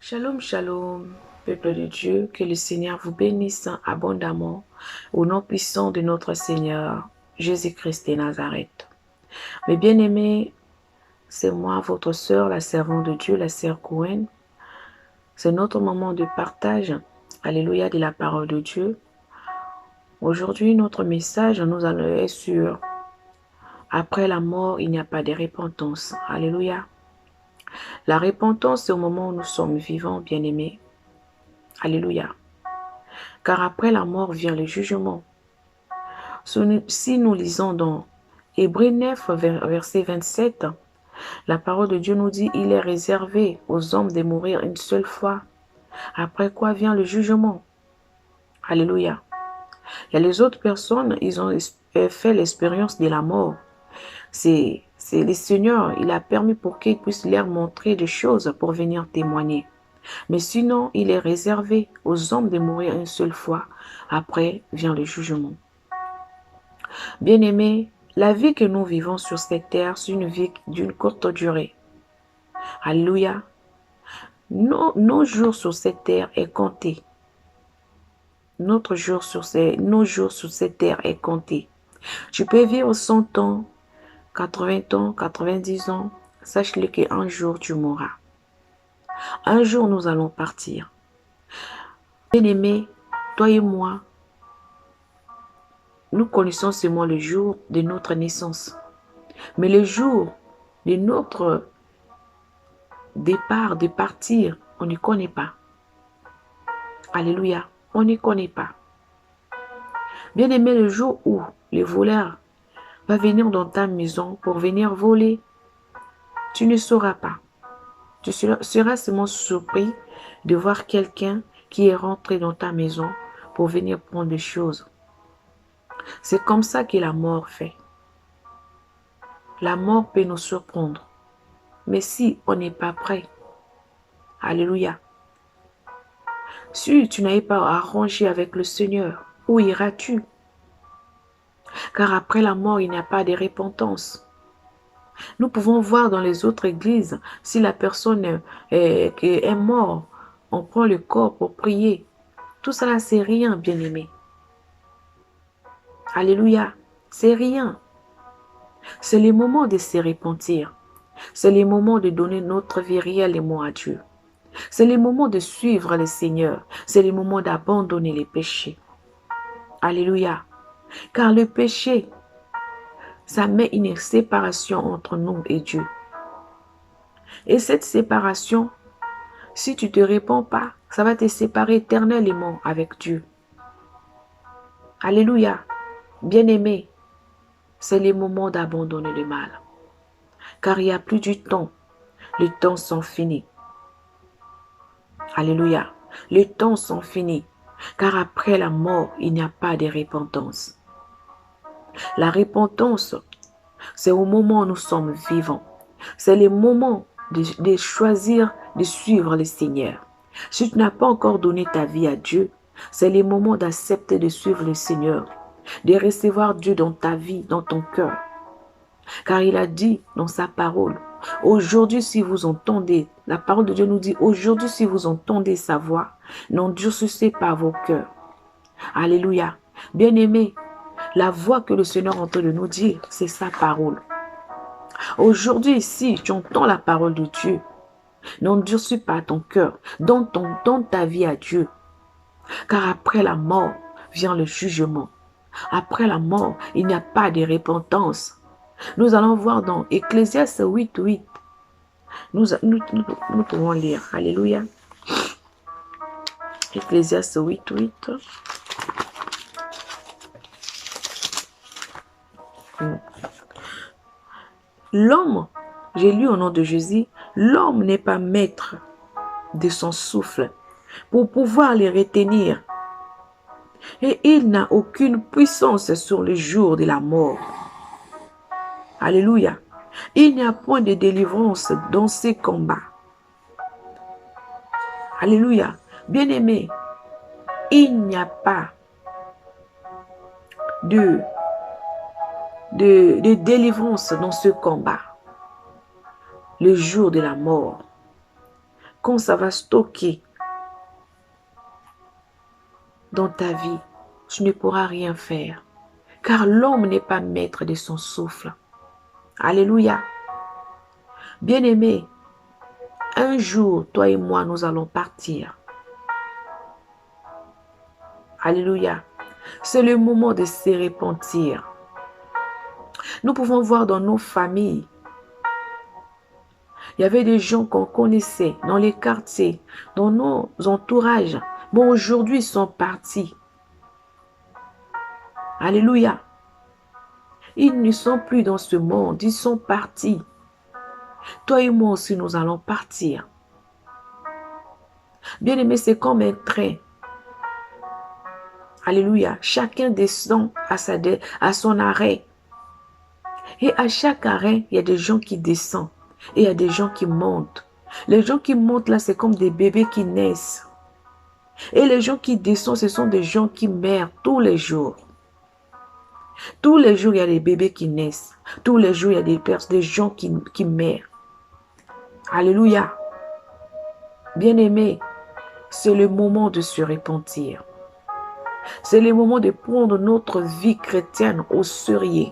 Shalom, shalom, peuple de Dieu, que le Seigneur vous bénisse abondamment au nom puissant de notre Seigneur Jésus-Christ de Nazareth. Mes bien-aimés, c'est moi, votre sœur, la servante de Dieu, la sœur Cohen. C'est notre moment de partage, alléluia, de la parole de Dieu. Aujourd'hui, notre message nous allons être sur après la mort, il n'y a pas de repentance. Alléluia. La repentance, c'est au moment où nous sommes vivants, bien-aimés. Alléluia. Car après la mort vient le jugement. Si nous lisons dans Hébreux 9, verset 27, la parole de Dieu nous dit « Il est réservé aux hommes de mourir une seule fois, après quoi vient le jugement. » Alléluia. Il y a les autres personnes, ils ont fait l'expérience de la mort. C'est le Seigneur, il a permis pour qu'ils puissent leur montrer des choses pour venir témoigner. Mais sinon, il est réservé aux hommes de mourir une seule fois, après vient le jugement. Bien-aimés, la vie que nous vivons sur cette terre, c'est une vie d'une courte durée. Alléluia. Nos jours sur cette terre est compté. Nos jours sur cette terre est compté. Tu peux vivre 100 ans, 80 ans, 90 ans. Sache-le qu'un jour tu mourras. Un jour nous allons partir. Bien-aimés, toi et moi, nous connaissons seulement le jour de notre naissance. Mais le jour de notre départ, de partir, on ne connaît pas. Alléluia, on ne connaît pas. Bien aimé, le jour où le voleur va venir dans ta maison pour venir voler, tu ne sauras pas. Tu seras seulement surpris de voir quelqu'un qui est rentré dans ta maison pour venir prendre des choses. C'est comme ça que la mort fait. La mort peut nous surprendre. Mais si on n'est pas prêt, alléluia. Si tu n'avais pas arrangé avec le Seigneur, où iras-tu? Car après la mort, il n'y a pas de repentance. Nous pouvons voir dans les autres églises, si la personne est morte, on prend le corps pour prier. Tout cela, c'est rien, bien-aimé. Alléluia, c'est rien. C'est le moment de se repentir. C'est le moment de donner notre vie réellement à Dieu. C'est le moment de suivre le Seigneur. C'est le moment d'abandonner les péchés. Alléluia. Car le péché, ça met une séparation entre nous et Dieu. Et cette séparation, si tu ne te réponds pas, ça va te séparer éternellement avec Dieu. Alléluia. Bien-aimé, c'est le moment d'abandonner le mal. Car il n'y a plus du temps. Les temps sont finis. Alléluia. Les temps sont finis. Car après la mort, il n'y a pas de repentance. La repentance, c'est au moment où nous sommes vivants. C'est le moment de choisir de suivre le Seigneur. Si tu n'as pas encore donné ta vie à Dieu, c'est le moment d'accepter de suivre le Seigneur, de recevoir Dieu dans ta vie, dans ton cœur. Car il a dit dans sa parole, aujourd'hui si vous entendez, la parole de Dieu nous dit, aujourd'hui si vous entendez sa voix, n'endurcissez pas vos cœurs. Alléluia. Bien-aimés, la voix que le Seigneur est en train de nous dire, c'est sa parole. Aujourd'hui, si tu entends la parole de Dieu, n'endurcis pas ton cœur, donne ta vie à Dieu. Car après la mort vient le jugement. Après la mort, il n'y a pas de repentance. Nous allons voir dans Ecclésiaste 8, 8. Nous pouvons lire. Alléluia. Ecclésiaste 8, 8. L'homme, j'ai lu au nom de Jésus, l'homme n'est pas maître de son souffle pour pouvoir les retenir. Et il n'a aucune puissance sur le jour de la mort. Alléluia. Il n'y a point de délivrance dans ces combats. Alléluia. Bien-aimé, il n'y a pas de délivrance dans ce combat. Le jour de la mort. quand ça va stocker dans ta vie, tu ne pourras rien faire. Car l'homme n'est pas maître de son souffle. Alléluia. Bien-aimé, un jour, toi et moi, nous allons partir. Alléluia. C'est le moment de se repentir. Nous pouvons voir dans nos familles, il y avait des gens qu'on connaissait dans les quartiers, dans nos entourages. Bon, aujourd'hui, ils sont partis. Alléluia. Ils ne sont plus dans ce monde, ils sont partis. Toi et moi aussi, nous allons partir. Bien-aimé, c'est comme un train. Alléluia. Chacun descend à son arrêt. Et à chaque arrêt, il y a des gens qui descendent. Et il y a des gens qui montent. Les gens qui montent là, c'est comme des bébés qui naissent. Et les gens qui descendent, ce sont des gens qui meurent tous les jours. Tous les jours, il y a des bébés qui naissent. Tous les jours, il y a des gens qui meurent. Alléluia. Bien-aimé, c'est le moment de se repentir. C'est le moment de prendre notre vie chrétienne au sérieux.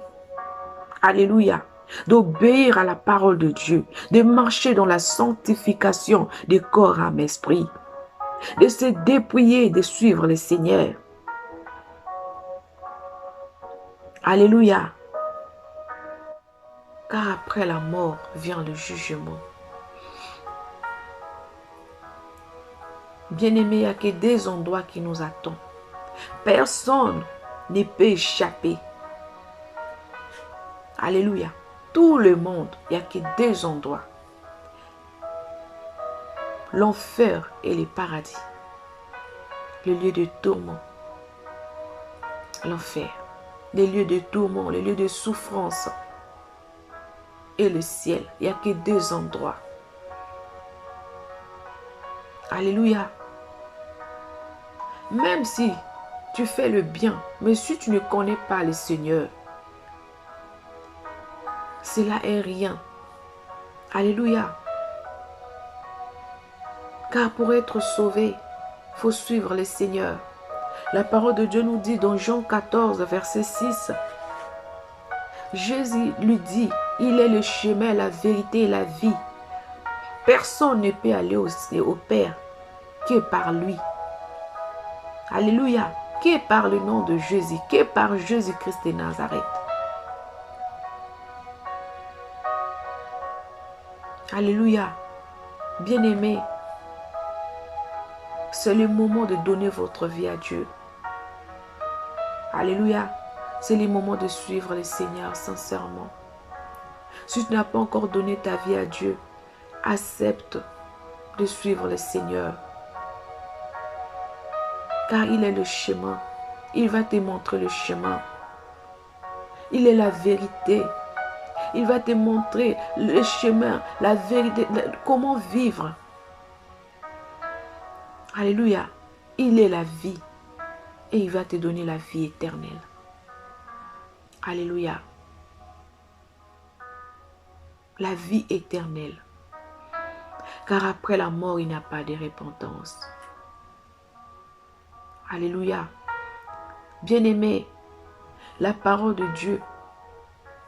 Alléluia. D'obéir à la parole de Dieu. De marcher dans la sanctification de corps, âme, esprit. De se dépouiller, de suivre le Seigneur. Alléluia. Car après la mort vient le jugement. Bien-aimé, il n'y a que des endroits qui nous attendent. Personne ne peut échapper. Alléluia. Tout le monde, il n'y a que deux endroits. L'enfer et le paradis. Le lieu de tourment. L'enfer. Les lieux de tourment, les lieux de souffrance. Et le ciel. Il n'y a que deux endroits. Alléluia. Même si tu fais le bien, mais si tu ne connais pas le Seigneur, cela est rien. Alléluia. Car pour être sauvé, il faut suivre le Seigneur. La parole de Dieu nous dit dans Jean 14, verset 6, Jésus lui dit, il est le chemin, la vérité et la vie. Personne ne peut aller au Père que par lui. Alléluia. Que par le nom de Jésus, que par Jésus-Christ de Nazareth. Alléluia. Bien-aimé, c'est le moment de donner votre vie à Dieu. Alléluia. C'est le moment de suivre le Seigneur sincèrement. Si tu n'as pas encore donné ta vie à Dieu, accepte de suivre le Seigneur. Car il est le chemin. Il va te montrer le chemin. Il est la vérité. Il va te montrer le chemin, la vérité, comment vivre. Alléluia. Il est la vie. Et il va te donner la vie éternelle. Alléluia. La vie éternelle. Car après la mort, il n'y a pas de repentance. Alléluia. Bien-aimé, la parole de Dieu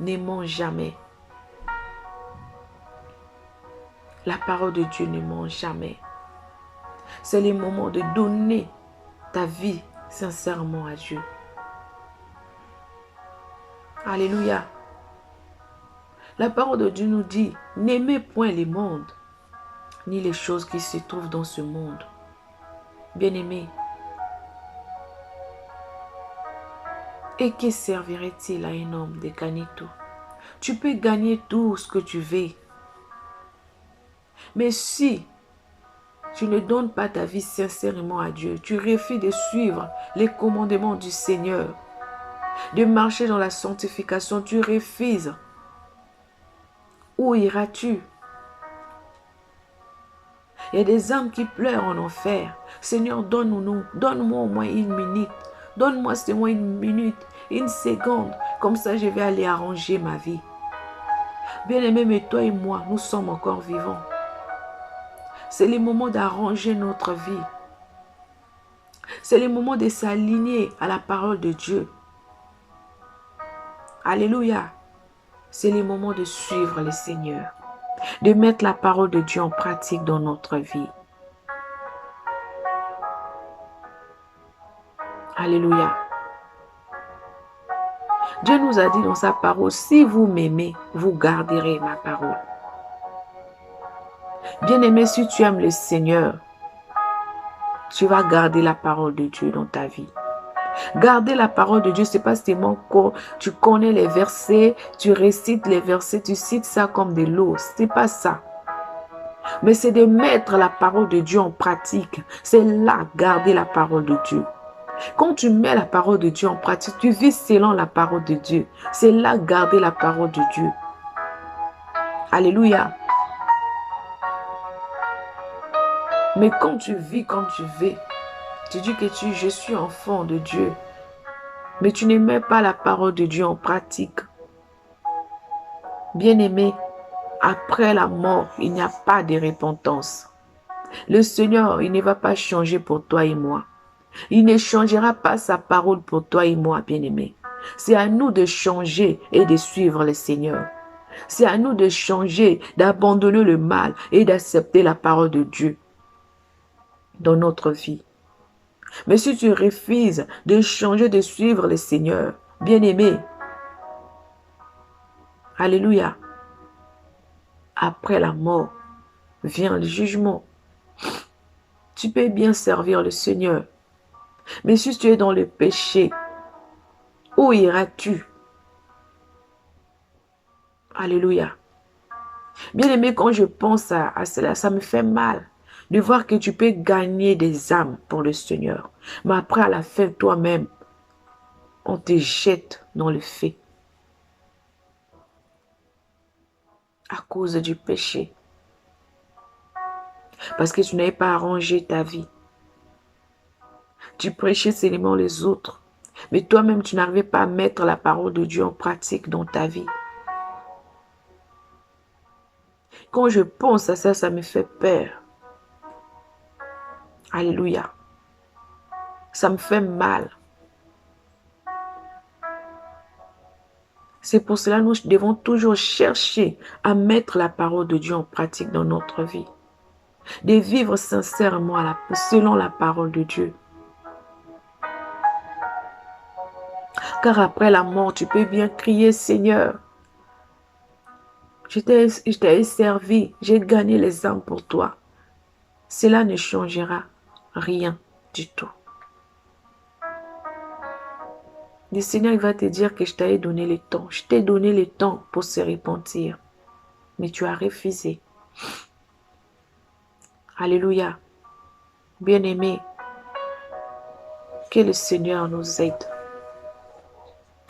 ne ment jamais. La parole de Dieu ne ment jamais. C'est le moment de donner ta vie sincèrement à Dieu. Alléluia. La parole de Dieu nous dit, n'aimez point les mondes, ni les choses qui se trouvent dans ce monde. Bien-aimé, et que servirait-il à un homme de gagner tout? Tu peux gagner tout ce que tu veux. Mais si tu ne donnes pas ta vie sincèrement à Dieu, tu refuses de suivre les commandements du Seigneur, de marcher dans la sanctification, tu refuses. Où iras-tu? Il y a des âmes qui pleurent en enfer. Seigneur, donne-nous, donne-moi au moins une minute. Donne-moi seulement une minute, une seconde. Comme ça, je vais aller arranger ma vie. Bien-aimé, mais toi et moi, nous sommes encore vivants. C'est le moment d'arranger notre vie. C'est le moment de s'aligner à la parole de Dieu. Alléluia. C'est le moment de suivre le Seigneur, de mettre la parole de Dieu en pratique dans notre vie. Alléluia. Dieu nous a dit dans sa parole, si vous m'aimez, vous garderez ma parole. Bien-aimé, si tu aimes le Seigneur, tu vas garder la parole de Dieu dans ta vie. Garder la parole de Dieu, ce n'est pas seulement quand tu connais les versets, tu récites les versets, tu cites ça comme de l'eau. Ce n'est pas ça. Mais c'est de mettre la parole de Dieu en pratique. C'est là, garder la parole de Dieu. Quand tu mets la parole de Dieu en pratique, tu vis selon la parole de Dieu. C'est là, garder la parole de Dieu. Alléluia. Mais quand tu vis comme tu veux, tu dis que je suis enfant de Dieu, mais tu ne mets pas la parole de Dieu en pratique. Bien-aimé, après la mort, il n'y a pas de repentance. Le Seigneur, il ne va pas changer pour toi et moi. Il ne changera pas sa parole pour toi et moi, bien-aimé. C'est à nous de changer et de suivre le Seigneur. C'est à nous de changer, d'abandonner le mal et d'accepter la parole de Dieu dans notre vie. Mais si tu refuses de changer, de suivre le Seigneur, bien-aimé, alléluia, après la mort vient le jugement. Tu peux bien servir le Seigneur, mais si tu es dans le péché, où iras-tu? Alléluia. Bien-aimé, quand je pense à cela, ça me fait mal de voir que tu peux gagner des âmes pour le Seigneur. Mais après, à la fin, toi-même, on te jette dans le feu à cause du péché. Parce que tu n'avais pas arrangé ta vie. Tu prêchais seulement les autres. Mais toi-même, tu n'arrivais pas à mettre la parole de Dieu en pratique dans ta vie. Quand je pense à ça, ça me fait peur. Alléluia. Ça me fait mal. C'est pour cela que nous devons toujours chercher à mettre la parole de Dieu en pratique dans notre vie. De vivre sincèrement selon la parole de Dieu. Car après la mort, tu peux bien crier, Seigneur, je t'ai servi, j'ai gagné les âmes pour toi. Cela ne changera rien du tout. Le Seigneur il va te dire que je t'ai donné le temps. Je t'ai donné le temps pour se repentir. Mais tu as refusé. Alléluia. Bien-aimé, que le Seigneur nous aide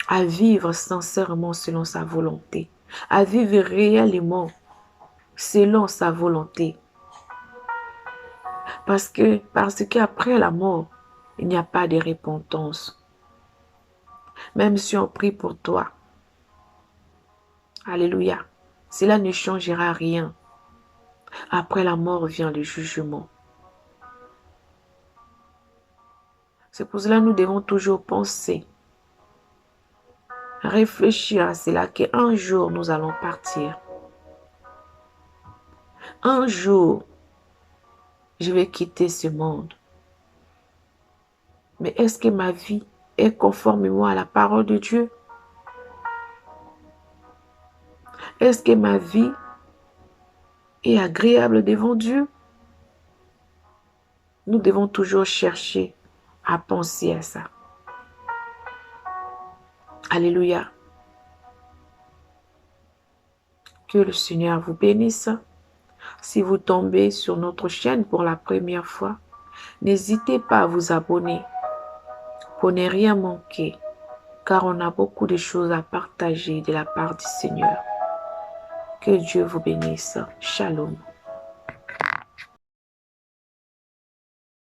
à vivre sincèrement selon sa volonté, à vivre réellement selon sa volonté. Parce qu'après la mort, il n'y a pas de repentance. Même si on prie pour toi, alléluia, cela ne changera rien. Après la mort vient le jugement. C'est pour cela que nous devons toujours penser, réfléchir à cela, qu'un jour nous allons partir. Un jour, je vais quitter ce monde. Mais est-ce que ma vie est conformément à la parole de Dieu? Est-ce que ma vie est agréable devant Dieu? Nous devons toujours chercher à penser à ça. Alléluia. Que le Seigneur vous bénisse. Si vous tombez sur notre chaîne pour la première fois, n'hésitez pas à vous abonner pour ne rien manquer, car on a beaucoup de choses à partager de la part du Seigneur. Que Dieu vous bénisse. Shalom.